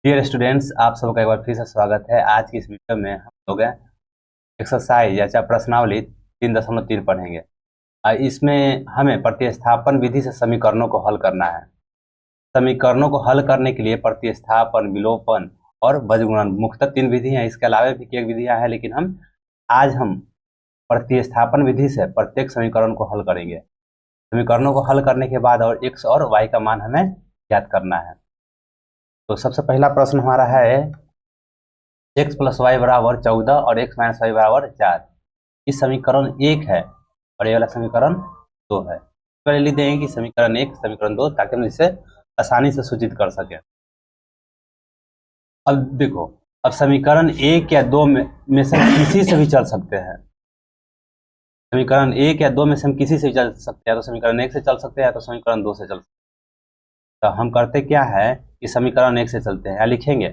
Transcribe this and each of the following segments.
Dear students, आप सबका एक बार फिर से स्वागत है। आज की इस वीडियो में हम लोग एक्सरसाइज या चाहे प्रश्नावली 3.3 पढ़ेंगे। इसमें हमें प्रतिस्थापन विधि से समीकरणों को हल करना है। समीकरणों को हल करने के लिए प्रतिस्थापन, विलोपन और बीजगुणन मुख्यतः 3 विधि हैं। इसके अलावा भी एक विधियां हैं, लेकिन आज हम प्रतिस्थापन विधि से प्रत्येक समीकरण को हल करेंगे। समीकरणों को हल करने के बाद और x और y का मान हमें ज्ञात करना है। तो सबसे पहला प्रश्न हमारा है x + y = 14 और x - y = 4। इस समीकरण 1 है और ये वाला समीकरण 2 है। पहले लिख देंगे कि समीकरण 1 समीकरण 2, ताकि हम इसे आसानी से सूचित कर सकें। अब देखो, अब समीकरण 1 या 2 में से किसी से भी चल सकते हैं। समीकरण 1 या 2 में से हम किसी से भी चल सकते हैं। तो समीकरण 1 से चल सकते हैं, तो समीकरण 2 से चल सकते हैं। तो हम करते क्या है कि समीकरण 1 से चलते हैं। लिखेंगे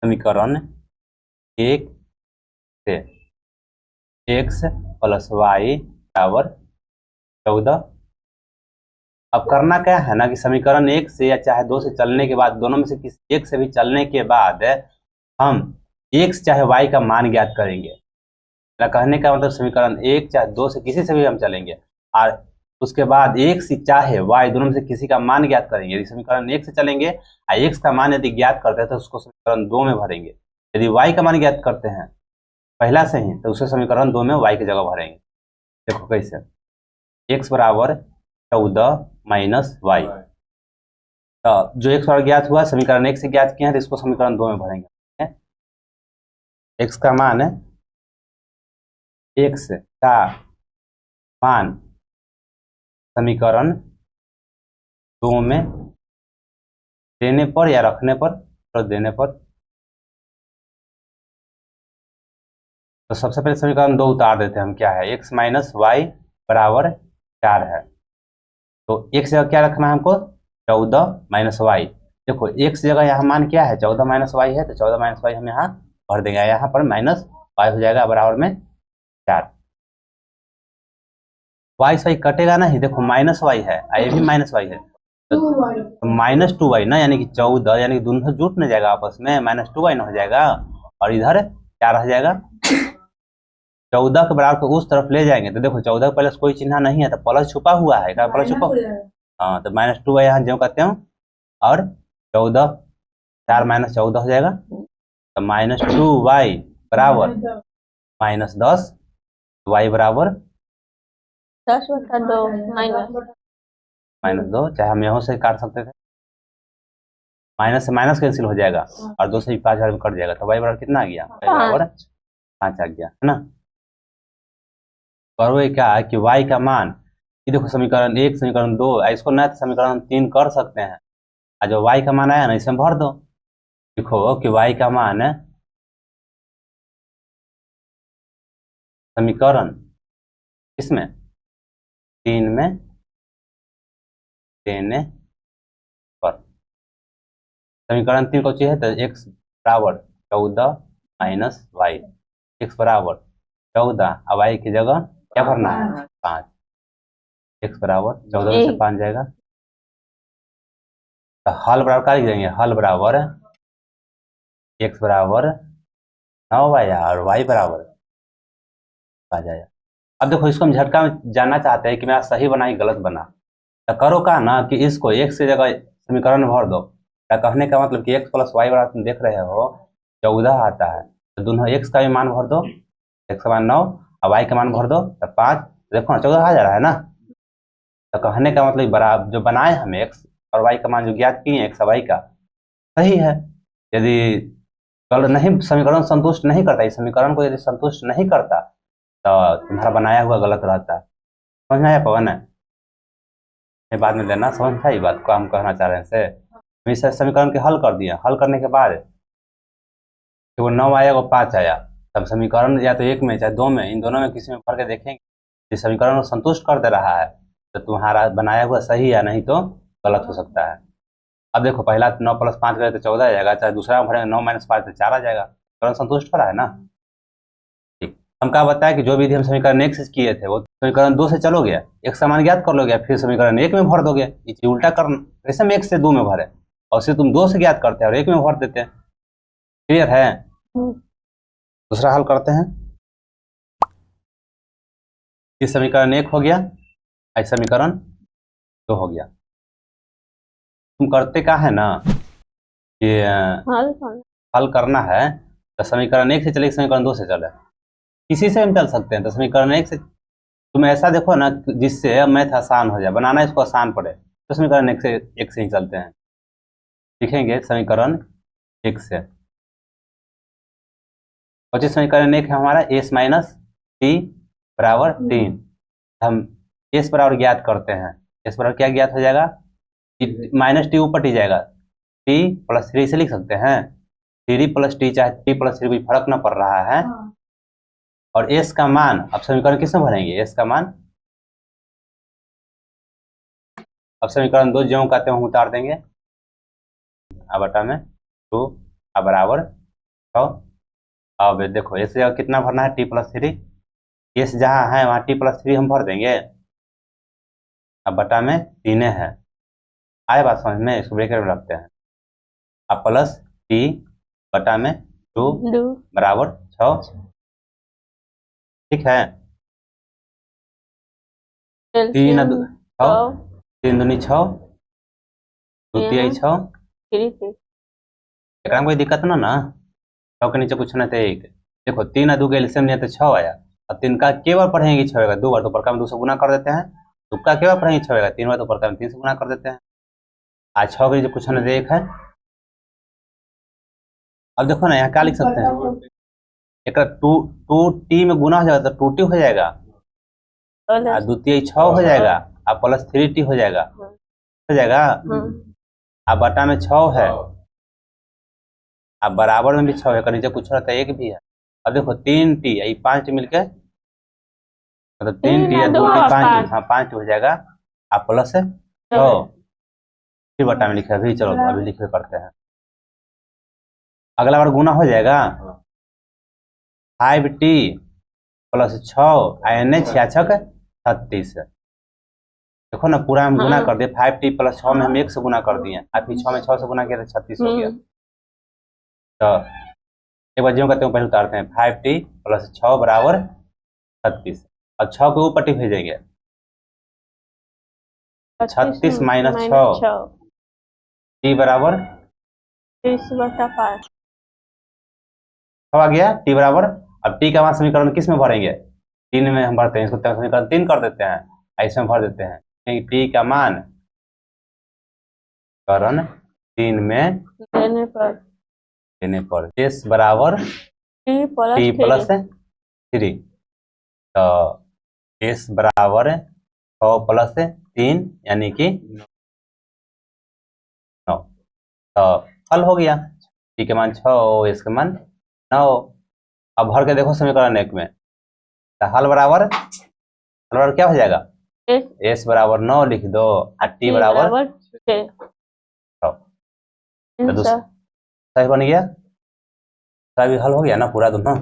समीकरण 1 से x + y = 14। अब करना क्या है ना कि समीकरण 1 से या चाहे 2 से चलने के बाद, दोनों में से किसी एक से भी चलने के बाद हम x चाहे y का मान ज्ञात करेंगे। कहने का मतलब समीकरण 1 चाहे 2 से किसी से भी हम चलेंगे और उसके बाद x चाहे y दोनों में से किसी का मान ज्ञात करेंगे। यदि समीकरण 1 से चलेंगे और x का मान यदि ज्ञात करते हैं तो उसको समीकरण 2 में भरेंगे। यदि y का मान ज्ञात करते हैं पहला से ही, तो उसे समीकरण 2 में y की जगह भरेंगे। देखो कैसे, x = 14 - y। तो जो x ज्ञात हुआ समीकरण 1 से ज्ञात किए हैं, तो इसको समीकरण 2 में भरेंगे। x का मान, x का मान समीकरण 2 में देने पर या रखने पर, तो देने पर, तो सबसे पहले समीकरण 2 उतार देते हैं हम। क्या है, x - y = 4 है। तो x जगह क्या रखना है हमको, 14 - y। देखो x जगह यहाँ मान क्या है, 14 - y है, तो 14 - y हम यहाँ भर देंगे। यहाँ पर -y हो जाएगा बराबर में 4। y से कटेगा नहीं, देखो -y है, ये भी -y है, तो -2y ना, यानी कि 14, यानी कि दोनों जुट नहीं जाएगा आपस में, -2y ना हो जाएगा और इधर क्या रह जाएगा, 14 के बराबर को उस तरफ ले जाएंगे। तो देखो 14 के पहले कोई चिन्ह नहीं है, तो प्लस छुपा हुआ है। क्या प्लस छुपा? हाँ, तो -2y यहाँ जो करते हो और 14, 4 - 14 हो जाएगा, तो -2y बराबर -10, y बराबर 10/2 -2। चाहे हम यहाँ से काट सकते थे, माइनस से माइनस कैंसिल हो जाएगा और 2 से 5 कट जाएगा, तो y बराबर कितना आ गया, y बराबर 5 आ गया, है ना। करो क्या है कि y का मान, ये देखो समीकरण 1 समीकरण 2, इसको ना समीकरण 3 कर सकते हैं। और जो y का मान आया ना, इसे भर दो। लिखो कि y का मान समीकरण इसमें 3 में देने पर, समीकरण 3 को चाहिए, तो x = 14 - y, x = 14 और y की जगह क्या भरना है, 5। x = 14 में से 5 जाएगा, तो हल बराबर क्या लिख देंगे, हल बराबर x = 9y और y बराबर आ जाएगा। अब देखो इसको हम झटका में जानना चाहते हैं कि मेरा सही बना कि गलत बना। तो करो का ना कि इसको x की जगह समीकरण में भर दो। कहने का मतलब कि x + y बराबर तुम देख रहे हो 14 आता है, तो दोनों x का भी मान भर दो, x का मान 9 और y का मान भर दो, तो 5। देखो ना 14 आ जा रहा है ना। तो कहने का मतलब बराबर जो बनाए हम x और y का मान जो ज्ञात किए x और y का सही है। यदि कल नहीं समीकरण संतुष्ट नहीं करता, इस समीकरण को यदि संतुष्ट नहीं करता, तो तुम्हारा बनाया हुआ गलत रहता है। समझ में आया पवन है, ये बाद में लेना, समझ में आई बात को हम कहना चाह रहे हैं से। हम इस समीकरण के हल कर दिए, हल करने के बाद वो 9 आया वो 5 आया, तब समीकरण या तो 1 में चाहे 2 में, इन दोनों में किसी में भर के देखेंगे। जिस समीकरण को संतुष्ट कर दे रहा है तो तुम्हारा बनाया हुआ सही है, नहीं तो गलत हो सकता है। अब देखो पहला 9 + 5 करें तो 14 आ जाएगा, चाहे दूसरा में भरेंगे 9 - 5 तो 4 आ जाएगा। समीकरण संतुष्ट हो रहा है ना। ठीक, हम क्या बताया कि जो विधि हम समीकरण 1 से किए थे वो समीकरण 2 से चलोगे, एक समान ज्ञात कर लोगे, फिर समीकरण 1 में भर दोगे। ये उल्टा कर, कैसे हम 1 से 2 में भरे, और उसे तुम 2 से ज्ञात करते हैं और 1 में भर देते हैं। क्लियर है? दूसरा हल करते हैं। इस समीकरण 1 हो गया, इस समीकरण 2 हो गया। तुम करते क्या है ना कि हल करना है तो समीकरण 1 से चले समीकरण 2 से चले, किसी से हम चल सकते हैं। तो समीकरण 1 से तुम ऐसा देखो ना जिससे मैथ आसान हो जाए, बनाना इसको आसान पड़े, तो समीकरण 1 से ही चलते हैं। लिखेंगे समीकरण 1 से। और जो समीकरण 1 है हमारा एस माइनस टी बराबर 3। हम एस बराबर ज्ञात करते हैं। एस बराबर क्या ज्ञात हो जाएगा? माइनस टी ऊपर टी जाएगा, टी प्लस 3 से लिख सकते हैं। 3 प्लस टी चाहे टी प्लस 3 कोई फर्क ना पड़ रहा है। और एस का मान अब समीकरण किस में भरेंगे? एस का मान अब समीकरण 2 जो कहते हैं हम उतार देंगे। अब बटा में 2 बराबर 6। अब देखो एस जगह कितना भरना है? T plus 3। एस जहाँ है वहाँ टी प्लस 3 हम भर देंगे। अब बटा में 3 है। आए बात समझ में? इसको ब्रैकेट में रखते हैं। अब प्लस टी बटा में 2 बराबर 6। ठीक है? 3 दूनी 6, 2 तिहाई 6। एकरा में कोई दिक्कत ना 6 के नीचे कुछ ना था 1। देखो 3 और 2 के एलसीएम लिया तो 6 आया। अब 3 का के बार पढ़ेंगे? 6 आएगा। 2 बार तो ऊपर का में 2 से गुना कर देते हैं। 2 का के बार पढ़ेंगे? 6 आएगा। 3 बार तो ऊपर का में 3 से गुना कर देते हैं। आज 6 के नीचे कुछ ना 1 है। अब देखो ना यहाँ क्या लिख सकते हैं? एक 2 टी में गुना हो जाएगा तो 2 टी हो जाएगा, और 2 तिहाई 6 हो जाएगा, अब प्लस 3 टी हो जाएगा। हो जाएगा। अब बटा में 6 है, अब बराबर में भी 6 है, नीचे कुछ रहता है 1 भी है। अब देखो 3 टी 5 टी मिलके मतलब 3 टी 2 टी 5 टी, हाँ 5 टी हो जाएगा। अब प्लस 6 फिर बटा में लिखे। अभी चलो अभी लिखे करते हैं। अगला बार गुना हो जाएगा 5 टी प्लस 6 एन 66 36। देखो ना पूरा हम गुना कर दिए। 5 टी प्लस 6 में हम 1 से गुना कर दिए, अब फिर 6 में 6 से गुना किया तो 36 हो गया। तो एक बार जो कहते हैं पहले उतारते हैं। 5 टी प्लस 6 बराबर 36। अब 6 के ऊपर टी भेजेंगे, 36 माइनस 6 टी बराबर 30/5 आ गया टी बराबर। अब टी का मान समीकरण किस में भरेंगे? 3 में हम भरते हैं। इसको समीकरण 3 कर देते हैं, इसमें भर देते हैं। टी का मान समीकरण 3 में देने पर एस बराबर टी प्लस 3। तो एस बराबर 6 प्लस 3 यानी कि 9। तो हल हो गया। टी के मान 6, एस के मान 9। अब भर के देखो समीकरण 1 में, तो हल बराबर क्या हो जाएगा? एस बराबर 9 लिख दो और टी बराबर 6। तो सही बन गया। सही हल हो गया ना पूरा दोनों।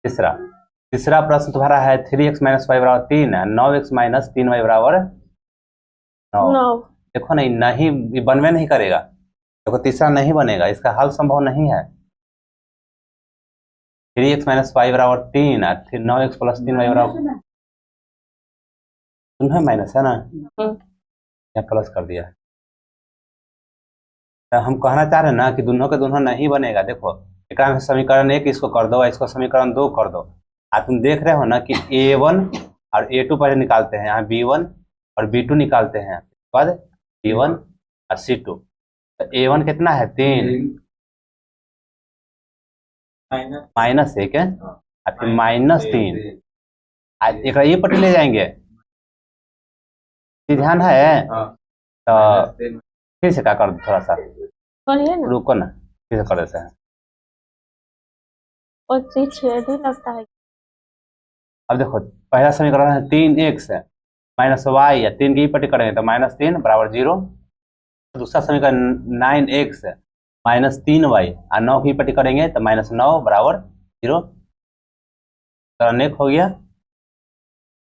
तीसरा प्रश्न तुम्हारा है 3x माइनस वाई बराबर 3 है, 9x माइनस 3y बराबर 9। देखो नहीं बनवे नहीं करेगा। देखो तीसरा नहीं बनेगा, इसका हल संभव नहीं है। 3x माइनस वाई बराबर 3 और फिर 9x प्लस 3y बराबर दोनों माइनस है ना, या प्लस कर दिया है। तो हम कहना चाह रहे हैं ना कि दोनों के दोनों नहीं बनेगा। देखो एक समीकरण 1 इसको कर दो, इसको समीकरण 2 कर दो। तुम देख रहे हो ना कि a1 और a2 पहले निकालते हैं, यहाँ b1 और b2 निकालते हैं, बाद b1 और c2। तो a1 कितना है? 3 माइनस 1 है और फिर माइनस 3। एक ये पट्टी ले जाएंगे, ध्यान है। तो फिर से क्या कर दो, थोड़ा सा रुको ना, फिर से कर देते हैं। लगता है। अब देखो पहला समीकरण है 3x है माइनस वाई, या 3 की पट्टी करेंगे तो माइनस 3 बराबर 0। दूसरा समीकरण 9x है माइनस 3y और 9 की पट्टी करेंगे तो माइनस 9 बराबर 0। समीकरण 1 हो गया,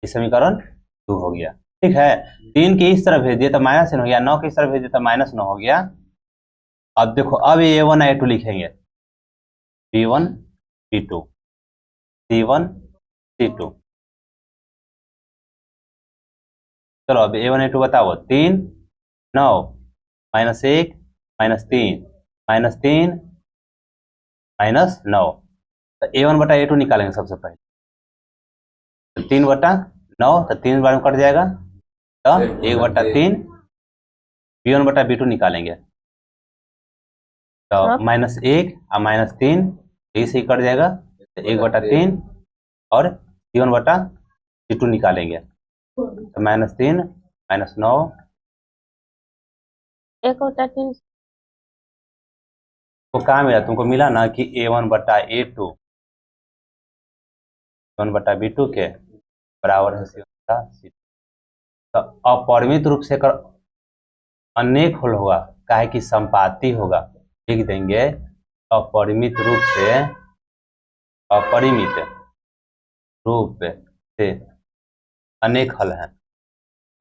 इस समीकरण 2 हो गया। ठीक है, 3 की इस तरफ भेज दिए तो माइनस 3 हो गया, 9 की इस तरफ भेज दिए तो माइनस 9 हो गया। अब देखो, अब A1 A2 लिखेंगे, B1 B2 C1 C2। चलो अब A1 A2 बताओ। 3 9 -1 -3 -3 -9। तो A1 बटा A2 निकालेंगे सबसे पहले। तो 3/9, तो 3 बार में कट जाएगा, तो 1/3 B1 बटा B2 निकालेंगे, तो हाँ। -1 और -3 से ही कट जाएगा, तो 1/3 और C1 बटा C2 निकालेंगे, तो -3 -9। 1/3 तो कहाँ मिला तुमको? मिला ना कि A1 बटा A2 1 बटा B2 के बराबर है C1 बटा C2। तो अपरिमित रूप से कर अनेक हल होगा, काहे कि संपाती होगा। लिख देंगे अपरिमित रूप से, अपरिमित रूप से अनेक हल हैं,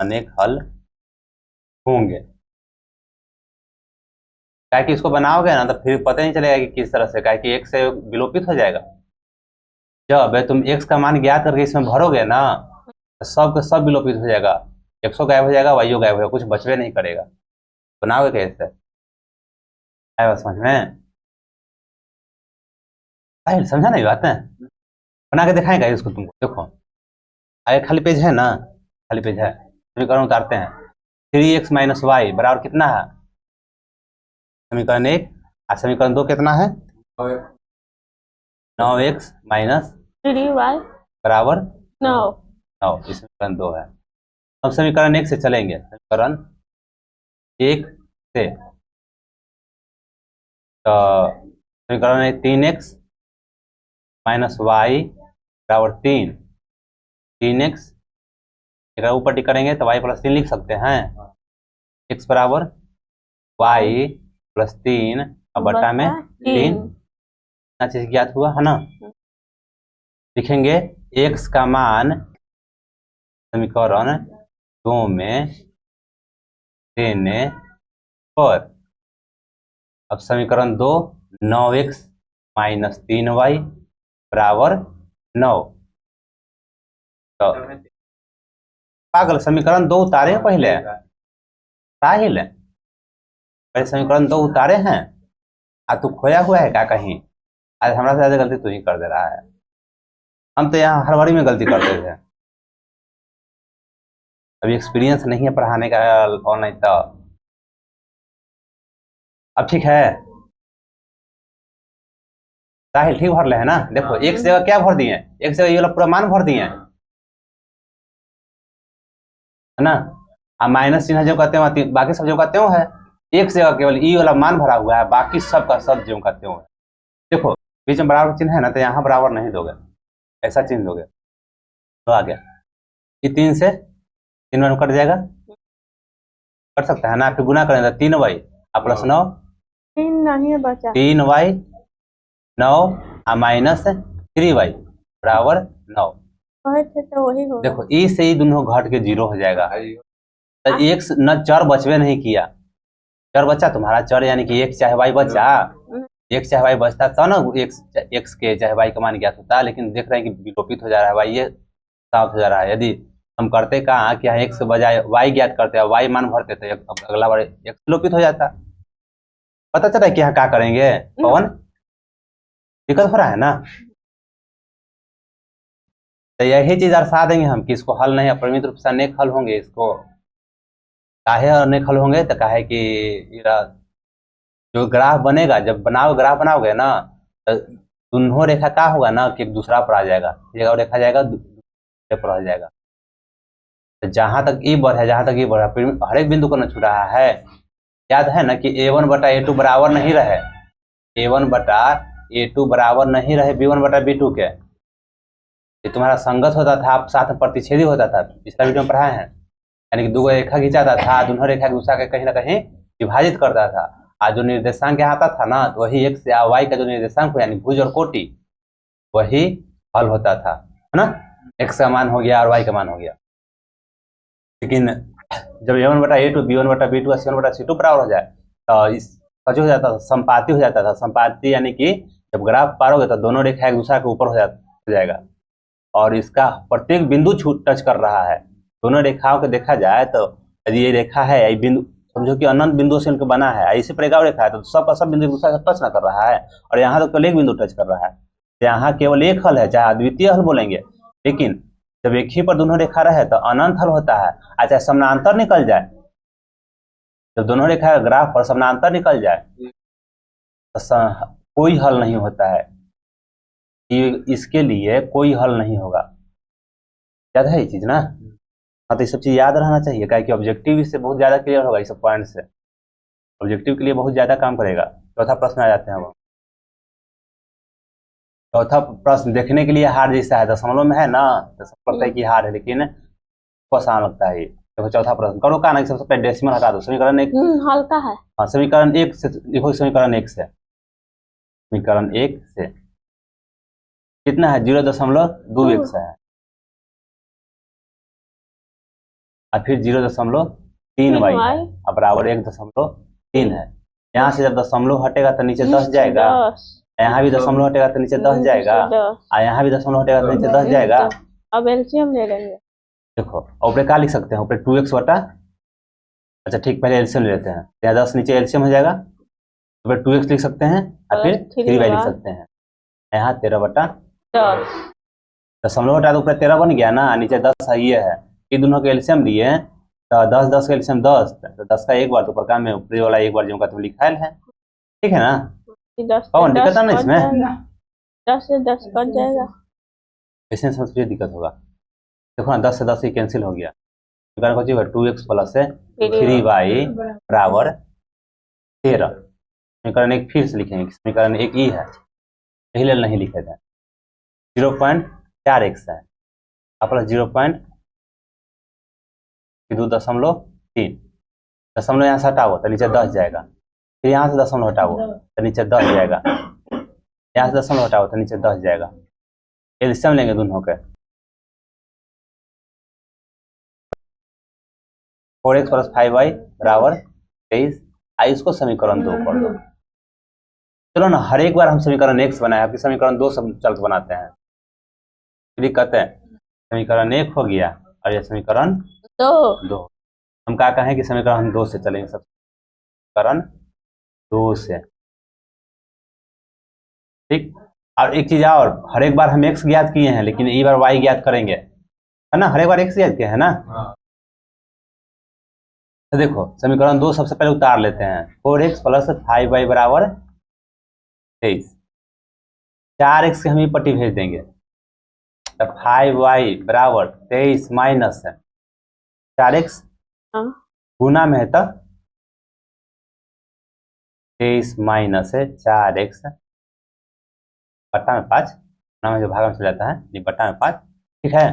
अनेक हल होंगे। काहे कि इसको बनाओगे ना तो फिर पता नहीं चलेगा कि किस तरह से, काहे कि एक से विलोपित हो जाएगा। जब तुम x का मान ज्ञात करके इसमें भरोगे ना, तो सब का सब विलोपित हो जाएगा, x गायब हो जाएगा, y गायब हो जाएगा, कुछ बचवे नहीं करेगा। बनाओगे कैसे? आया समझ में? आया समझा नहीं बात है? बना के दिखाएगा इसको तुमको। देखो आगे खाली पेज है ना, खाली पेज है, समीकरण उतारते हैं। 3x - y बराबर कितना है? समीकरण 1 और समीकरण 2 कितना है? 9x - 3y बराबर 9 9, इस समीकरण 2 है। अब समीकरण 1 से चलेंगे, समीकरण 1 से, तो समीकरण है 3x - y बराबर 3। 3x ऊपर टिक करेंगे तो y + 3 लिख सकते हैं। x बराबर y + 3 और बट्टा में 3। इतना चीज ज्ञात हुआ है ना। लिखेंगे x का मान समीकरण 2 में देने पर। अब समीकरण 2 9x - 3y बराबर 9। तो पागल, समीकरण 2 उतारे हैं पहले, साहिल पहले समीकरण 2 उतारे हैं। तू खोया हुआ है क्या कहीं? आज हमारा से ज्यादा गलती तू ही कर दे रहा है। हम तो यहाँ हड़बड़ी में गलती करते थे, अभी एक्सपीरियंस नहीं है पढ़ाने का ऑनलाइन। तो अब ठीक है साहिल, ठीक भर ले है ना। देखो एक जगह क्या भर दिए, एक जगह ये वाला पूरा मान भर दिए, है ना। अब माइनस चिन्ह जो कहते हो बाकी सब जो कहते हो है, एक जगह केवल ई वाला मान भरा हुआ है, बाकी सब का सब जो कहते हो है। देखो बीच में बराबर चिन्ह है ना, तो यहाँ बराबर नहीं दोगे, ऐसा चिन्ह दोगे तो आ गया। ये 3 से 3 में कट जाएगा, कर सकता है ना। फिर गुना करें तो 3y प्लस 9, 3 नहीं बचा। 3y 9 -3y बराबर 9। कहे थे तो वही होगा। देखो ई से ही दोनों घट के 0 हो जाएगा। तो एक न चर बचवे नहीं किया, चर बचा तुम्हारा, चर यानी कि x चाहे y बचा, x चाहे y बचता तो ना x के चाहे y का मान ज्ञात होता, लेकिन देख रहे हैं कि विलोपित हो जा रहा है, y ये साफ हो जा रहा है। यदि हम करते कहा कि x के बजाय y ज्ञात करते हैं, y मान भरते तो अगला बार x विलोपित हो जाता। पता चला कि यहाँ क्या करेंगे पवन? दिक्कत हो रहा है ना। तो यही चीज दर्शा देंगे हम कि इसको हल नहीं, अपरिमित रूप से अनेक हल होंगे। इसको काहे अनेक हल होंगे? तो काहे कि जो ग्राफ बनेगा, जब ग्राफ बनाओगे ना, तो दोनों रेखा क्या होगा ना कि दूसरा पर आ जाएगा, एक रेखा जाएगा दूसरे पर आ जाएगा। तो जहां तक ई बढ़ है, जहां तक ई बढ़ है, हर एक बिंदु को न छू रहा है। याद है ना कि A1 बटा A2 बराबर नहीं रहे, A1 बटा A2 बराबर नहीं रहे B1 बटा B2 के। ये तुम्हारा संगत होता था, आप साथ में प्रतिच्छेदी होता था, पिछला वीडियो में पढ़ाए हैं। यानी कि दो रेखा खींचाता था, दोनों रेखा एक दूसरा के कहीं ना कहीं विभाजित करता था। आज जो निर्देशांक यहाँ आता था ना, तो वही x या y का जो निर्देशांक हो, यानी भुज और कोटि, वही हल होता था, है ना। x का मान हो गया और y का मान हो गया। लेकिन जब A1 बटा A2 B1 बटा B2 C1 बटा C2 बराबर हो जाए, तो इस सच हो जाता था, संपाती हो जाता था। संपाती यानी कि जब ग्राफ पारोगे तो दोनों रेखा एक दूसरे के ऊपर हो जाएगा और इसका प्रत्येक बिंदु टच कर रहा है। दोनों रेखाओं को देखा जाए तो यदि ये रेखा है, ये बिंदु समझो कि अनंत बिंदु से इनका बना है, इसी पर एक और रेखा है तो सबका सब बिंदु एक दूसरे से टच ना कर रहा है, और यहाँ तो केवल एक बिंदु टच कर रहा है। यहाँ केवल एक हल है, चाहे अद्वितीय हल बोलेंगे, लेकिन जब एक ही पर दोनों रेखा रहे तो अनंत हल होता है। अच्छा, समानांतर निकल जाए, जब दोनों रेखा ग्राफ पर समानांतर निकल जाए तो कोई हल नहीं होता है, इसके लिए कोई हल नहीं होगा। याद है ये चीज ना? हाँ, तो ये सब चीज याद रहना चाहिए, क्या कि ऑब्जेक्टिव इससे बहुत ज्यादा क्लियर होगा, इस सब पॉइंट से ऑब्जेक्टिव के लिए बहुत ज्यादा काम करेगा। चौथा प्रश्न आ जाते हैं हम। चौथा प्रश्न देखने के लिए हार जैसा है, दशमलव में है ना, तो सब लगता है कि हार है, लेकिन आसान लगता है ये। देखो चौथा प्रश्न करो का ना, सबसे पहले डेसिमल हटा दो। समीकरण एक हल्का है। हाँ, समीकरण एक से लिखो। समीकरण एक से कितना है? 0.2x है, और फिर 0.3y है, और बराबर 1.3 है। यहाँ से जब दशमलव हटेगा तो नीचे 10 जाएगा, यहाँ भी दशमलव हटेगा तो नीचे 10 जाएगा, और यहाँ भी दशमलव हटेगा तो नीचे 10 जाएगा। अब एलसीएम ले लेंगे। देखो ऊपर क्या लिख सकते हैं? ऊपर 2x बटा, अच्छा ठीक, पहले एलसीएम ले लेते हैं। यहाँ 10 नीचे एलसीएम हो जाएगा, ऊपर 2x लिख सकते हैं और फिर 3y लिख सकते हैं। यहाँ 13 बटा 10, दशमलव हटा तो ऊपर 13 बन गया ना, नीचे 10 ये है। ये दोनों के एलसीएम लिए तो 10 का एलसीएम 10, तो 10 का एक बार तो ऊपर काम में, ऊपरी वाला एक बार जो का तुम लिखा है, ठीक है ना? कौन दिक्कत है ना इसमें? 10 से 10 कट जाएगा, इसमें सबसे दिक्कत होगा। देखो ना, 10 से 10 ही कैंसिल हो गया, 2x प्लस 3y बराबर 13। समीकरण एक फिर से लिखेंगे, समीकरण एक ही है, यही लेल नहीं लिखे थे। 0.4x है प्लस 0.2.3, दशमलव यहाँ से हटाओ तो नीचे 10 जाएगा, फिर यहाँ से दशमलव हटाओ तो नीचे 10 जाएगा, यहाँ से दशमलव हटाओ तो नीचे 10 जाएगा। एलसीएम लेंगे दोनों के, 4x प्लस 5y बराबर 23। इसको समीकरण 2 कर दो। चलो ना, हर एक बार हम समीकरण एक से बनाए, आपकी समीकरण 2 सब चल के बनाते हैं, दिक्कत है। समीकरण 1 हो गया और ये समीकरण 2। हम क्या कहें कि समीकरण हम 2 से चलेंगे, सब समीकरण 2 से, ठीक। और एक चीज और, हर एक बार हम x ज्ञात किए हैं, लेकिन एक बार y ज्ञात करेंगे, है ना? हर एक बार x ज्ञात किया है ना? तो देखो समीकरण 2 सबसे पहले उतार लेते हैं। 4x प्लस 5y बराबर 23, 4x के हम ये पट्टी भेज देंगे, तो 5y बराबर 23 माइनस 4x गुना में है, तब 23 माइनस 4x बट्टा में 5, गुना में जो भाग में चल जाता है, ये बट्टा में 5, ठीक है।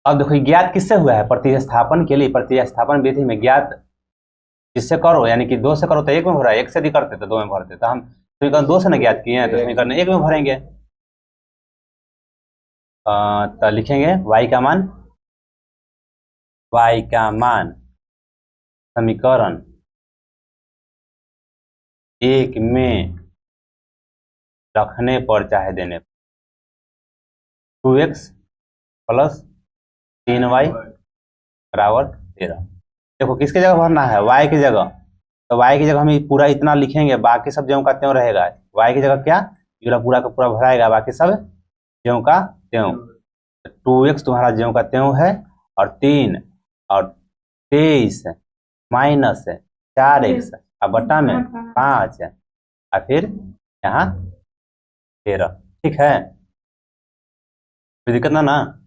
अब देखो ज्ञात किससे हुआ है? प्रतिस्थापन के लिए, प्रतिस्थापन विधि में ज्ञात जिससे करो, यानी कि 2 से करो तो 1 में भरा, 1 से भी करते तो 2 में भरते, तो हम समीकरण 2 से ना ज्ञात किए हैं, तो समीकरण 1 में भरेंगे। तो लिखेंगे y का मान समीकरण 1 में रखने पर चाहे देने पर 2x प्लस 3y बराबर 13। देखो किसके जगह भरना है? y की जगह, तो y की जगह हम पूरा इतना लिखेंगे, बाकी सब ज्यों का त्यों रहेगा। y की जगह क्या? पूरा का पूरा भराएगा, बाकी सब ज्यों का त्यों। 2x तुम्हारा ज्यों का त्यों है, और 3 और 23 माइनस 4x और बट्टा में 5, और फिर यहाँ 13, ठीक है। कोई दिक्कत ना?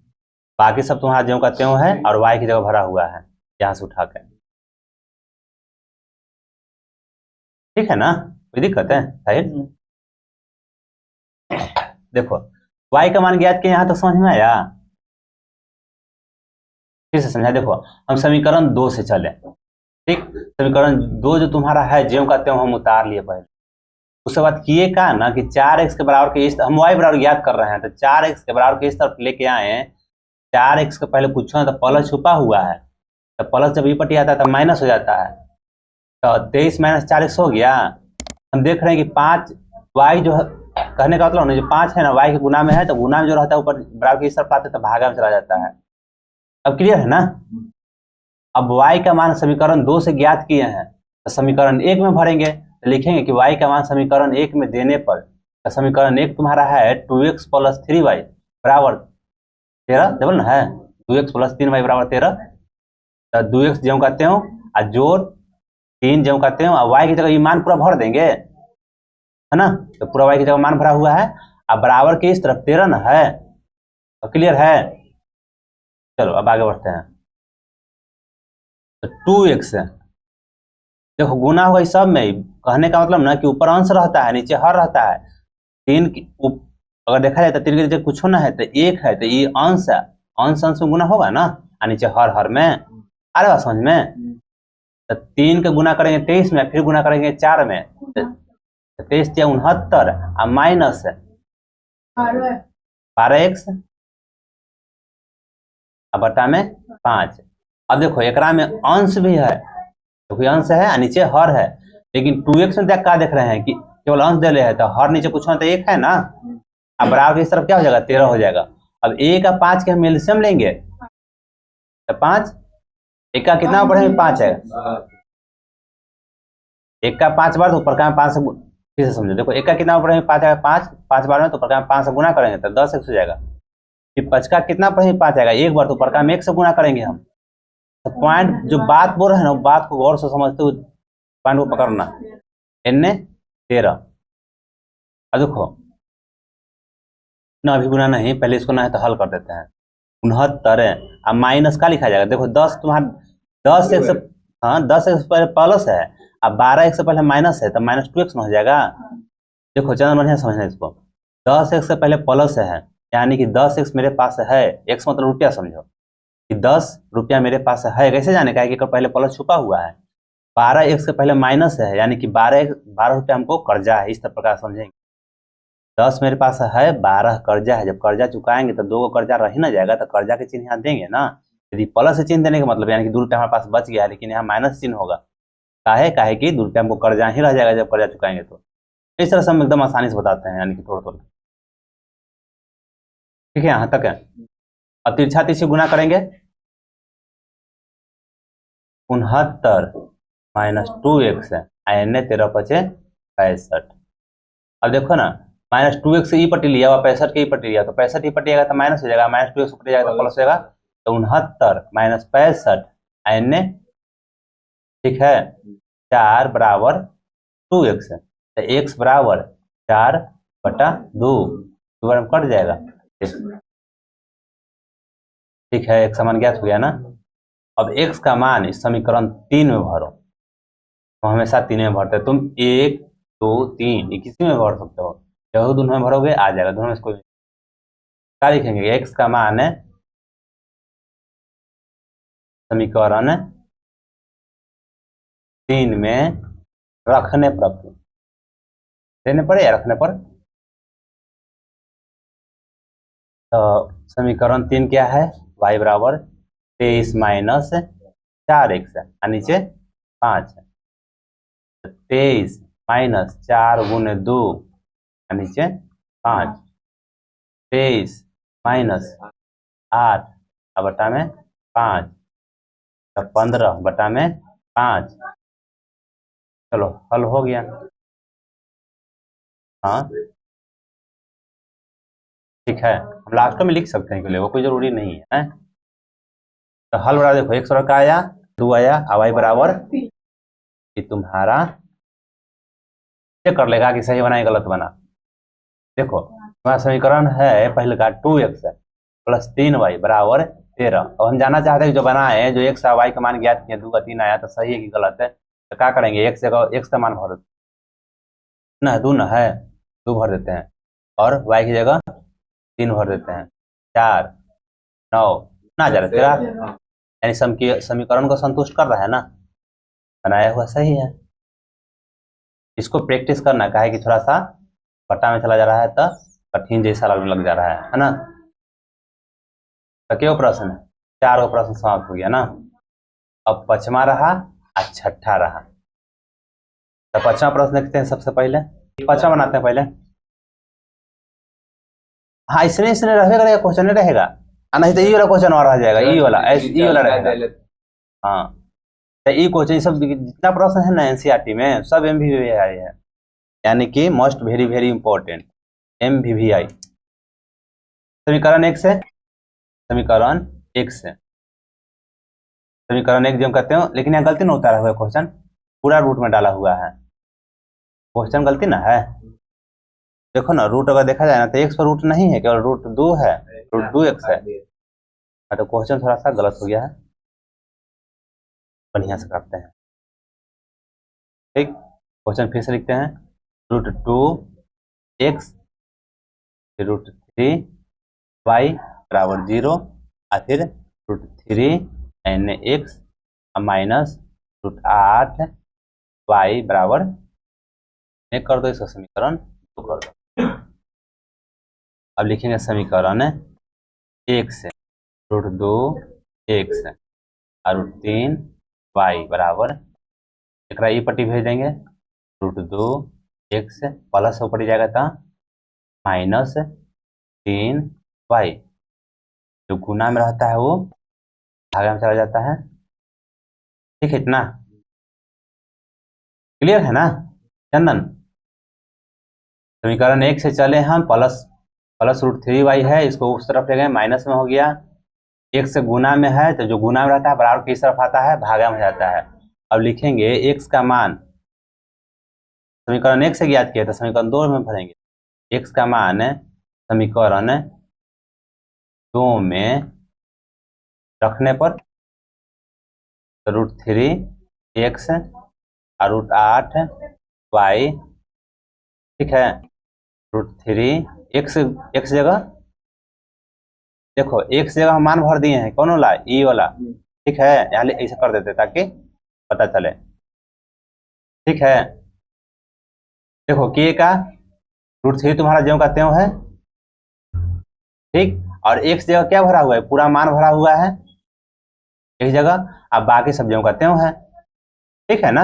बाकी सब तुम्हारा ज्यों का त्यों है, और y की जगह भरा हुआ है यहाँ से उठा के, ठीक है ना? कोई दिक्कत है? सही। देखो y का मान ज्ञात किया, यहाँ तो समझ में आया? फिर से समझा। देखो हम समीकरण 2 से चले, ठीक। समीकरण 2 जो तुम्हारा है ज्यों का त्यों हम उतार लिए पहले, उसके बाद किए का ना कि 4x के बराबर के इस, हम y बराबर ज्ञात कर रहे हैं, तो 4x के बराबर के इस तरफ लेके आए। 4x के पहले पूछो ना, तो प्लस छुपा हुआ है, तो प्लस जब ये पट्टी आता है तो माइनस हो जाता है, तो 23 माइनस 40 हो गया। हम देख रहे हैं कि 5 वाई जो है, कहने का मतलब जो 5 है ना वाई के गुना में है, तो गुना में जो रहता है ऊपर बराबर की इस तरफ आते तो भागा में चला जाता है। अब क्लियर है ना। अब y का मान समीकरण 2 से ज्ञात किए हैं, तो समीकरण 1 में भरेंगे, तो लिखेंगे कि y का मान समीकरण 1 में देने पर, तो समीकरण 1 तुम्हारा है 2x प्लस 3y बराबर 13, डबल ना है 2x प्लस 3y बराबर 13। तो 2x जो कहते हो और जोड़ 3 जो कहते हो, और y की जगह ये मान पूरा भर देंगे, है ना। तो पूरा y की जगह मान भरा हुआ है, अब बराबर के इस तरफ 13 ना है, तो क्लियर है। चलो अब आगे बढ़ते हैं। तो 2x है, देखो गुना होगा इस सब में, कहने का मतलब ना कि ऊपर अंश रहता है नीचे हर रहता है। अगर देखा जाए तो 3 के नीचे कुछ ना है तो 1 है, तो ये अंश है, अंश अंश में गुना होगा ना, और नीचे हर हर में। आ रहा समझ में। तो 3 का गुना करेंगे 23 में, फिर गुना करेंगे 4 में, तो 23 या 69 और माइनस 12x अब बटा में 5। अब देखो एकरा में अंश भी है, तो कोई अंश है और नीचे हर है, लेकिन 2x में क्या देख रहे हैं कि केवल अंश दे रहे हैं, तो हर नीचे कुछ तो 1 है ना। अब बराबर इस तरफ क्या हो जाएगा 13 हो जाएगा। अब 1 का 5 के हम एलसीएम लेंगे, तो 5 1 का कितना पढ़ेंगे 5 है, 1 का 5 बार तो ऊपर का 5 से फिर से समझो। देखो 1 का कितना पढ़ेंगे 5 आएगा, 5 बार में तो ऊपर का 5 से गुना करेंगे तो 10x हो जाएगा। फिर 5 का कितना पढ़ेंगे 5 आएगा, एक बार तो ऊपर का 1 से गुना करेंगे हम। तो पॉइंट जो बात बोल रहे हैं ना, बात को गौर से समझते हुए पॉइंट को पकड़ना। n 13, अब देखो ना अभी गुना नहीं, पहले इसको ना है तो हल कर देते हैं। 69 है, अब माइनस का लिखा जाएगा, देखो 10 तुम्हारा 10 एक से, हाँ 10 एक से पहले प्लस है, अब 12 एक से पहले माइनस है, तो माइनस 2x हो जाएगा। देखो चैनल बढ़िया समझना इसको, 10 एक से पहले प्लस है, यानी कि 10x मेरे पास है, x मतलब रुपया समझो कि 10 रुपया मेरे पास है। कैसे जाने का है कि पहले प्लस छुपा हुआ है। 12x से पहले माइनस है, यानी कि 12 रुपया हमको कर्जा है, इस प्रकार समझेंगे। 10 मेरे पास है, 12 कर्जा है, जब कर्जा चुकाएंगे तो 2 का कर्जा रह ही ना जाएगा, तो कर्जा के चिन्ह यहाँ देंगे ना। यदि प्लस से चिन्ह देने का मतलब यानी कि 2 रुपया हमारे पास बच गया है, लेकिन यहाँ माइनस चिन्ह होगा, काहे कि 2 रुपया हमको कर्जा ही रह जाएगा जब कर्जा चुकाएंगे। तो इस तरह से हम एकदम आसानी से बताते हैं, यानी कि थोड़ा थोड़ा। ठीक है, यहाँ तक है। अब तिरछा तिरछी गुना करेंगे, 69 माइनस 2x है, n 13 पचे 65। अब देखो ना माइनस 2x ई पट्टी लिया हुआ 65 के ई पट्टी लिया, तो 65 ई पट्टी आएगा तो माइनस हो जाएगा, माइनस 2x पट्टी जाएगा तो प्लस हो जाएगा। तो 69 माइनस 65 n, ठीक है, 4 बराबर 2x है, तो x बराबर 4/2, 2 बार में कट जाएगा। ठीक है, एक समान ज्ञात हो गया ना। अब x का मान इस समीकरण 3 में भरो, तो हमेशा 3 में भरते हैं। तुम 1 2 3 ये किसी में भर सकते हो, जब दोनों में भरोगे आ जाएगा, दोनों में से कोई क्या लिखेंगे, x का मान है समीकरण 3 में रखने पर, देने पर या रखने पर। तो समीकरण 3 क्या है, y बराबर 23 माइनस 4x है, और नीचे 5 है। 23 माइनस 4 गुने 2 और नीचे 5, 23 माइनस 8 और बटा में 5, तो 15 बटा में 5। चलो हल हो गया। हाँ ठीक है, हम लास्ट में लिख सकते हैं, वो कोई जरूरी नहीं है। तो हल बराबर देखो 1 का आया 2 आया, y बराबर कि तुम्हारा चेक कर लेगा कि सही बना या गलत बना। देखो तुम्हारा समीकरण है पहले का 2x प्लस 3y बराबर 13। अब हम जानना चाहते हैं जो बनाए जो x और y का मान ज्ञात किया, 2 का 3 आया, तो सही है कि गलत है। तो क्या करेंगे, x का मान भर ना, 2 ना है 2 भर देते हैं, और y की जगह 3 भर देते हैं, 4 9 ना जा रहा 13, यानी समीकरण को संतुष्ट कर रहा है ना, बनाया हुआ सही है। इसको प्रैक्टिस करना का है कि थोड़ा सा पट्टा में चला जा रहा है तो कठिन जैसा लग जा रहा है ना। तो क्यों प्रश्न है, 4 प्रश्न समाप्त हो गया ना। अब 5वां रहा और 6ठा रहा। तो 5वां प्रश्न लिखते हैं सबसे पहले, 5वां बनाते हैं पहले। हाँ इसने इसने रहेगा, क्वेश्चन नहीं रहेगा, नहीं तो ई वाला क्वेश्चन और आ जाएगा, ई वाला ई वाला रहेगा। हाँ तो ई क्वेश्चन सब जितना प्रश्न है ना एनसीईआरटी में सब एमवीवीआई है, यानी कि मोस्ट वेरी वेरी इंपॉर्टेंट एमवीवीआई। समीकरण 1 से, समीकरण 1 से, समीकरण 1 जो हम कहते हो, लेकिन यहाँ गलती ना उतारा हुआ है क्वेश्चन, पूरा रूट में डाला हुआ है क्वेश्चन, गलती ना है। देखो ना रूट अगर देखा जाए ना तो x पर रूट नहीं है, केवल रूट 2 है, रूट 2x है। तो क्वेश्चन थोड़ा सा गलत हो गया है, बढ़िया से करते हैं। ठीक, क्वेश्चन फिर से लिखते हैं, रूट 2x रूट 3y बराबर 0 और फिर root 3 x minus root 8y बराबर, एक कर दो इसका समीकरण 2 कर दो। अब लिखेंगे समीकरण 1 से, रूट 2x और रूट 3y बराबर, एक ई पट्टी भेज देंगे, रूट 2x प्लस ऊपर जाएगा था माइनस 3y, जो गुना में रहता है वो भागा में चला जाता है। ठीक है, इतना क्लियर है ना चंदन? समीकरण 1 से चले हम, प्लस प्लस रूट 3y है, इसको उस तरफ ले गए माइनस में हो गया, एक से गुना में है तो जो गुना में रहता है बराबर किस तरफ आता है, भागा में जाता है। अब लिखेंगे x का मान, समीकरण 1 से ज्ञात किया था, समीकरण 2 में भरेंगे, x का मान समीकरण 2 में रखने पर रूट 3x और रूट 8y, ठीक है, रूट 3 x जगह, देखो x जगह हम मान भर दिए हैं, कौन वाला, ई वाला, ठीक है, यहाँ ऐसे कर देते ताकि पता चले। ठीक है, देखो k का रूट 3 तुम्हारा ज्यों का त्यों है, ठीक, और x जगह क्या भरा हुआ है, पूरा मान भरा हुआ है एक जगह, अब बाकी सब ज्यों का त्यों है। ठीक है ना?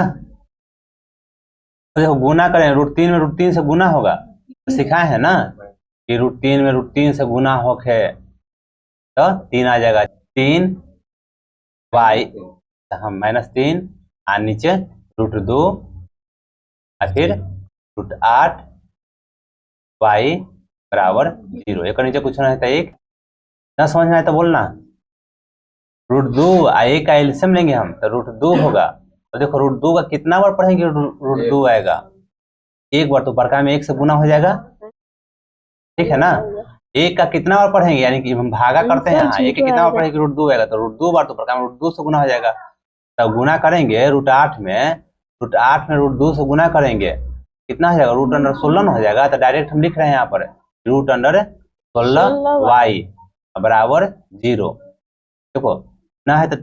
तो देखो गुना करें, रूट 3 में रूट 3 से गुना होगा, तो सिखाए हैं ना कि रूट 3 में रूट 3 से गुना होके तो 3 आ जाएगा, 3y हम माइनस 3 और नीचे रूट 2 और फिर रूट 8y बराबर 0। एक नीचे कुछ नहीं था, एक ना समझ में आए तो बोलना, रूट 2 एक का एलसीएम लेंगे हम तो रूट 2 होगा, तो देखो रूट 2 का कितना बार पढ़ेंगे, रूट 2 आएगा एक बार, तो बड़का में 1 से गुना हो जाएगा। ठीक है ना? एक का कितना बार पढ़ेंगे, यानी कि हम भागा करते हैं, हाँ एक कितना बार पढ़ेंगे, रूट 2 आएगा, तो रूट 2 बार, तो बड़का में रूट 2 से गुना हो जाएगा। तब गुना करेंगे रूट 8 में रूट 2 से गुना करेंगे, कितना हो जाएगा, रूट अंडर 16 हो जाएगा। तो डायरेक्ट हम लिख रहे हैं यहाँ पर रूट अंडर 16y बराबर 0। देखो ना है तो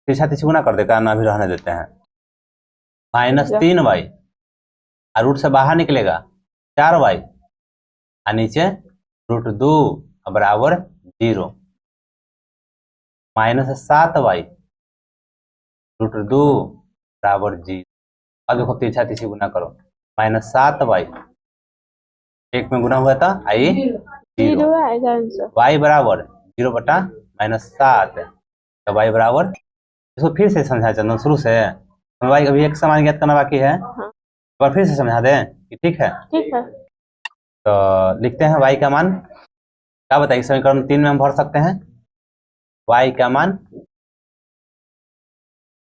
पीछा तीछे गुना कर देगा, ना भी रहने देते हैं, माइनस 3y और रूट से बाहर निकलेगा 4y और नीचे रूट 2 बराबर 0, माइनस 7y रूट 2 बराबर 0। अब देखो पीछा तीछे गुना करो, माइनस 7y एक में गुना हुआ था आई 0, y बराबर 0 बटा माइनस 7, तो y बराबर, इसको फिर से समझा चंदन शुरू से, y अभी एक समान ज्ञात करना बाकी है, एक बार फिर से समझा दें कि ठीक है? ठीक है। तो लिखते हैं y का मान, क्या बताइए, समीकरण 3 में हम भर सकते हैं y का मान,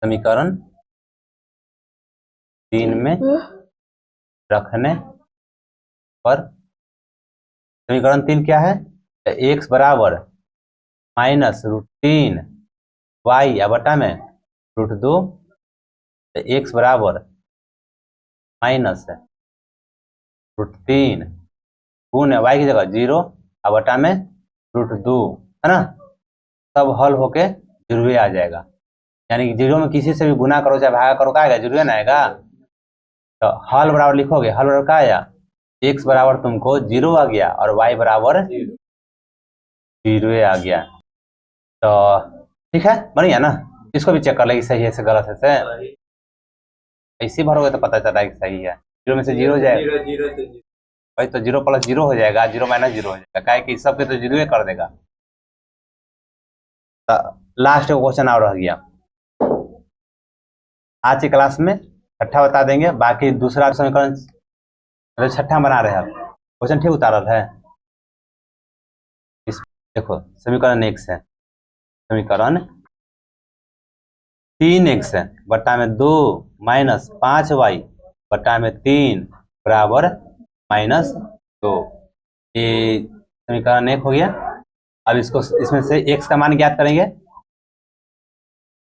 समीकरण 3 में रखने पर, समीकरण 3 क्या है, x बराबर माइनस रूट 3 y या बटा में रूट 2, तो x बराबर माइनस रूट 3 गुण y की जगह 0 और बटा में रूट 2, है ना, सब हल होके 0 आ जाएगा, यानी कि 0 में किसी से भी गुना करो चाहे भागा करो, क्या आएगा, 0 ना आएगा। तो हल बराबर लिखोगे, हल बराबर क्या आया, x बराबर तुमको 0 आ गया और y बराबर 0 आ गया। तो ठीक है, बढ़िया ना, इसको भी चेक कर लेगी सही है से गलत है से। ऐसे भरोगे तो पता चला कि सही है। 0 में से 0 हो जाएगा, भाई तो 0 प्लस 0 हो जाएगा, 0 माइनस 0 हो जाएगा, क्या है कि सबके तो 0 कर देगा। लास्ट क्वेश्चन और रह गया आज की क्लास में, छठा बता देंगे, बाकी दूसरा समीकरण मतलब छठा बना रहे हैं। क्वेश्चन ठीक उतारल है। इस देखो समीकरण 1 से समीकरण 3x बटा में 2 माइनस 5y बटा में 3 बराबर -2। ये समीकरण 1 हो गया। अब इसको इसमें से x का मान ज्ञात करेंगे।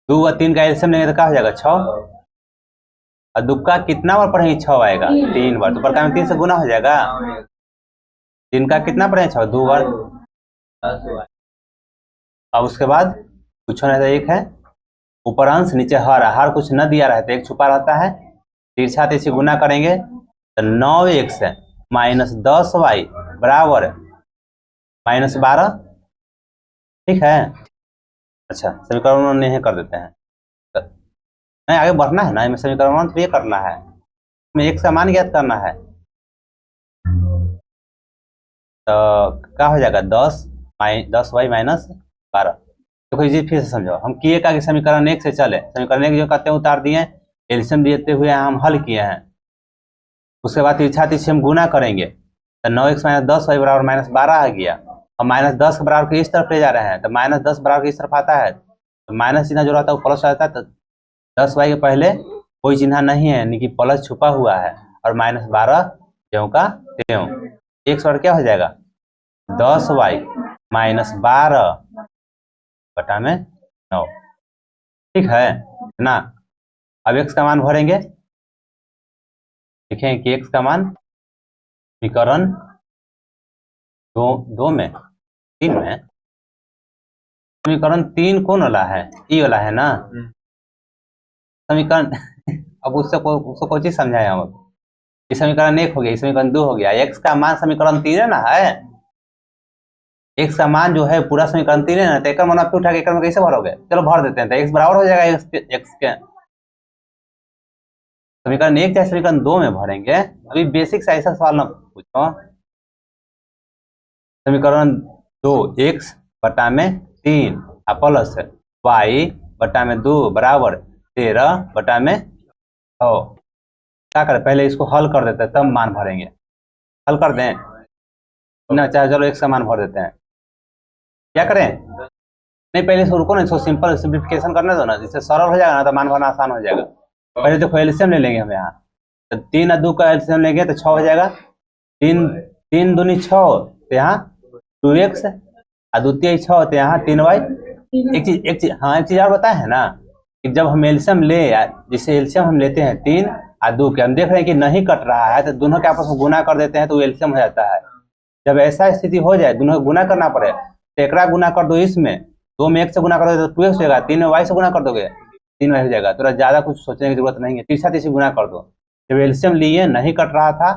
2 व 3 का एलसीएम लेंगे तो क्या हो जाएगा 6, और दुक्का कितना बार पढ़ेंगे 6 आएगा 3 बार, तो बटा में 3 से गुना हो जाएगा। 3 का कितना पढ़ेंगे 6 2 बार। अब उसके बाद कुछ नहीं था, 1 है ऊपर अंश नीचे हर, हर कुछ न दिया रहता है, 1 छुपा रहता है, तिरछा तिरछी गुना करेंगे तो 9x माइनस 10y बराबर -12। ठीक है। अच्छा समीकरण नहीं कर देते हैं, तो नहीं आगे बढ़ना है ना, इसमें समीकरण तो ये करना है, इसमें x का मान ज्ञात करना है। तो क्या हो जाएगा 10y माइनस 12। देखो ये फिर से समझो, हम किए का कि समीकरण 1 से चले, समीकरण 1 जो कहते हैं उतार दिए, एलसीएम देते हुए हम हल किए हैं। उसके बाद तिरछा तिरछी हम गुना करेंगे तो 9x माइनस 10y बराबर -12 आ गया। और -10 के बराबर के इस तरफ ले जा रहे हैं तो -10 बराबर के इस तरफ आता है, तो माइनस चिन्ह जो रहता है वो प्लस आता है, तो 10y के पहले कोई चिन्ह नहीं है यानी कि प्लस छुपा हुआ है, और -12 ज्यों का त्यों। x बार क्या हो जाएगा 10y माइनस 12 बटा में 9। ठीक है ना। अब x का मान भरेंगे, लिखेंगे कि x का मान समीकरण 2 में 3 में, समीकरण 3 कौन वाला है, ई वाला है ना समीकरण। अब उसको कोई चीज समझाए हम। इस समीकरण 1 हो गया, इस समीकरण 2 हो गया, x का मान समीकरण 3 है ना, है x का मान जो है पूरा समीकरण 3 है ना, तो एक मान आप उठा के एक में कैसे भरोगे, चलो भर देते हैं, तो x बराबर हो जाएगा x के समीकरण 1 या समीकरण 2 में भरेंगे। अभी बेसिक से ऐसा सवाल ना पूछो। समीकरण 2 x बटा में 3 प्लस y बटा में 2 बराबर 13 बटा में 6। क्या करें पहले इसको हल कर देते हैं तब मान भरेंगे। हल कर दें ना, चाहे चलो x का मान भर देते हैं। क्या करें, नहीं पहले इसको रुको ना, इसको सिंपल सिंप्लीफिकेशन करने दो ना, जिससे सरल हो जाएगा ना, तो मान भरना आसान हो जाएगा। पहले देखो एलसीएम ले लेंगे हम यहाँ, तो 3 और 2 का एलसीएम लेंगे तो 6 हो जाएगा। 3 दूनी 6, तो यहाँ 2x और द्वितीय 6, तो यहाँ 3y। एक चीज हाँ एक चीज और बताए है ना कि जब हम एलसीएम ले, जिससे एलसीएम हम लेते हैं 3 और 2 के, हम देख रहे हैं कि नहीं कट रहा है, तो दोनों के आपस में गुना कर देते हैं तो एलसीएम हो जाता है। जब ऐसा स्थिति हो जाए दोनों को गुना करना पड़े, तो एक गुना कर दो, इसमें 2 में 1 से गुना कर दो तो 2x होगा, 3 में y से गुना कर दोगे 3y हो जाएगा। थोड़ा ज्यादा कुछ सोचने की जरूरत नहीं है, तिरछा तिरछी गुना कर दो। जब एलसीएम लिए नहीं कट रहा था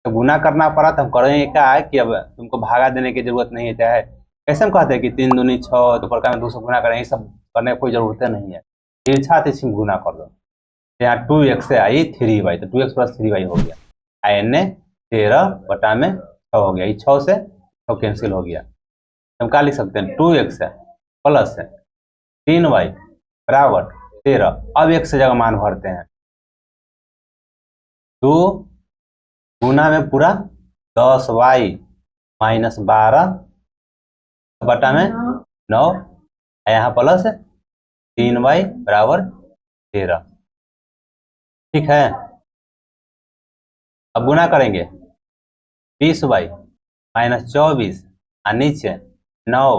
तो गुना करना पड़ा, तो हम करेंगे क्या है कि अब तुमको भागा देने की जरूरत नहीं है। चाहे कैसे हम कहते हैं कि 3 दूनी 6, तो प्रकार में 2 से गुना करें, ये सब करने की कोई जरूरत नहीं है, तिरछा तिरछी गुना कर दो। यहाँ 2x से आई 3y, तो 2x प्लस 3y हो गया, n 13 बटा में 6 हो गया, ये 6 से 6 कैंसिल हो गया। हम क्या लिख सकते हैं 2x प्लस 3y बराबर 13। अब x से जगह मान भरते हैं, 2 गुना में पूरा 10y माइनस 12 बटा में 9, यहाँ प्लस 3y बराबर 13। ठीक है। अब गुना करेंगे 20y माइनस 24 और नीचे 9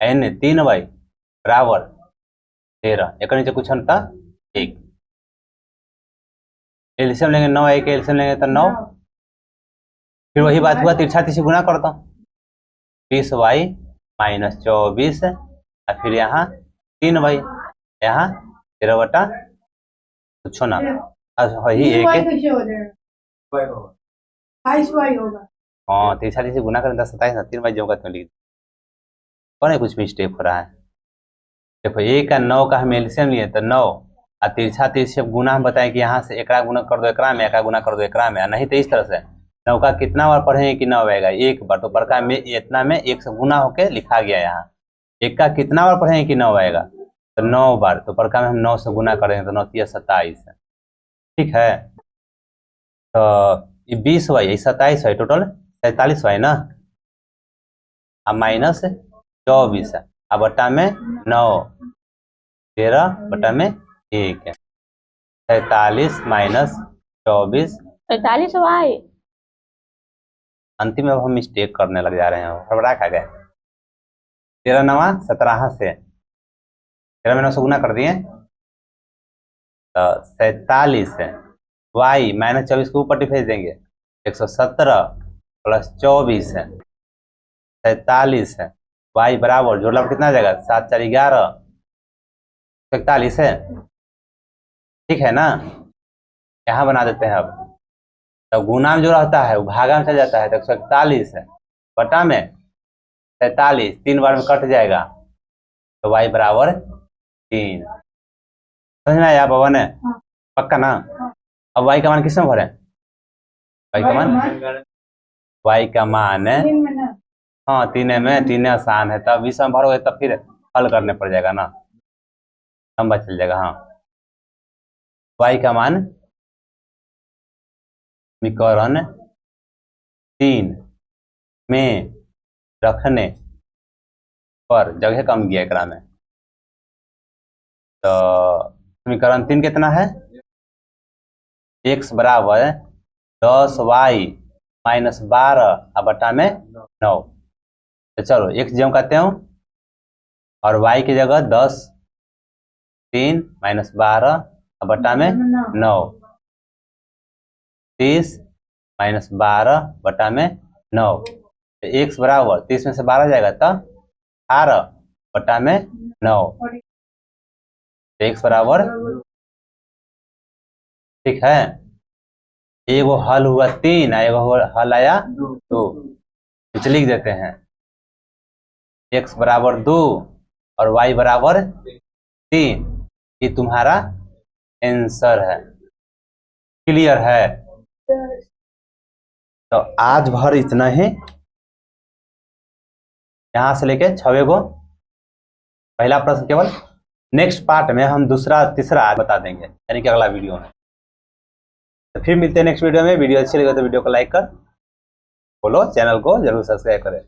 n 3y बराबर 13, एक नीचे कुछ था 1। एलसीएम लेंगे 9 के एलसीएम लेंगे तो 9, फिर वही बात हुआ तिरछा तिरछी गुना करता हूँ, 20y माइनस 24 और फिर यहाँ 3y, यहाँ 13 बटा कुछ ना वही एक, हाँ तिरछा तिरछी गुना करें 27 ना 3y जो का लिख कौन है, कुछ मिस्टेक हो रहा है। देखो 1 का 9 का हम एलसीएम लिए तो 9 और तिरछा तिरछे गुना हम बताएं कि यहाँ से एकरा गुना कर दो एकरा में, एकरा गुना कर दो एकरा में, नहीं तो इस तरह से 9 का कितना बार पढ़ेंगे कि 9 आएगा, एक बार। तो प्रकार में इतना में 1 से गुना होके लिखा गया यहाँ। 1 का कितना बार पढ़ेंगे कि 9 आएगा, तो 9 बार। तो प्रकार में हम 9 से गुना करेंगे तो 9 तिया 27 है, ठीक है। तो ये 20 हुआ, ये 27 है, टोटल 47 हुआ ना, अब माइनस 24 है, अब बटा में 9, 13 बटा में 1 है, 47 माइनस 24। 45 वाई। अंतिम में हम मिस्टेक करने लग जा रहे हैं, हड़बड़ा खा गए। 13 9 17 से 13 में 9 से गुना कर दिए तो 47 है, वाई माइनस 24 को ऊपर भेज देंगे, 117 प्लस 24 है, 47 है, वाई बराबर जोड़ला पर कितना आ जाएगा, 7 4 11, 41 है, ठीक है ना। यहाँ बना देते हैं। अब तो गुना में जो रहता है वो भागा में चल जाता है, तो 141 है, बटा में 47 3 बार में कट जाएगा, तो वाई बराबर 3। समझ में आया बाबा ने, पक्का ना। अब वाई का मान किस में भरे, वाई का मान हाँ 3 में, 3 आसान है, तब 20 में भरोगे तब फिर हल करने पड़ जाएगा ना, लंबा चल जाएगा। हाँ वाई का मान समीकरण 3 में रखने पर जगह कम गया एकरा में, तो समीकरण 3 कितना है, x बराबर 10y माइनस 12 बटा में 9। तो चलो x जो कहते हो और y की जगह 10 3 माइनस 12 बटा में 9, 30 माइनस 12 बटा में 9। तो x बराबर 30 में से 12 जाएगा तो 18 बटा में 9। तो x बराबर, ठीक है, एगो हल हुआ 3, एगो हल आया 2, कुछ लिख देते हैं। x बराबर 2 और y बराबर 3, ये तुम्हारा आंसर है। क्लियर है। तो आज भर इतना ही, यहां से लेके 6 गो पहला प्रश्न केवल। नेक्स्ट पार्ट में हम दूसरा तीसरा बता देंगे, यानी कि अगला वीडियो में। तो फिर मिलते हैं नेक्स्ट वीडियो में। वीडियो अच्छी लगे तो वीडियो को लाइक कर बोलो, चैनल को जरूर सब्सक्राइब करें।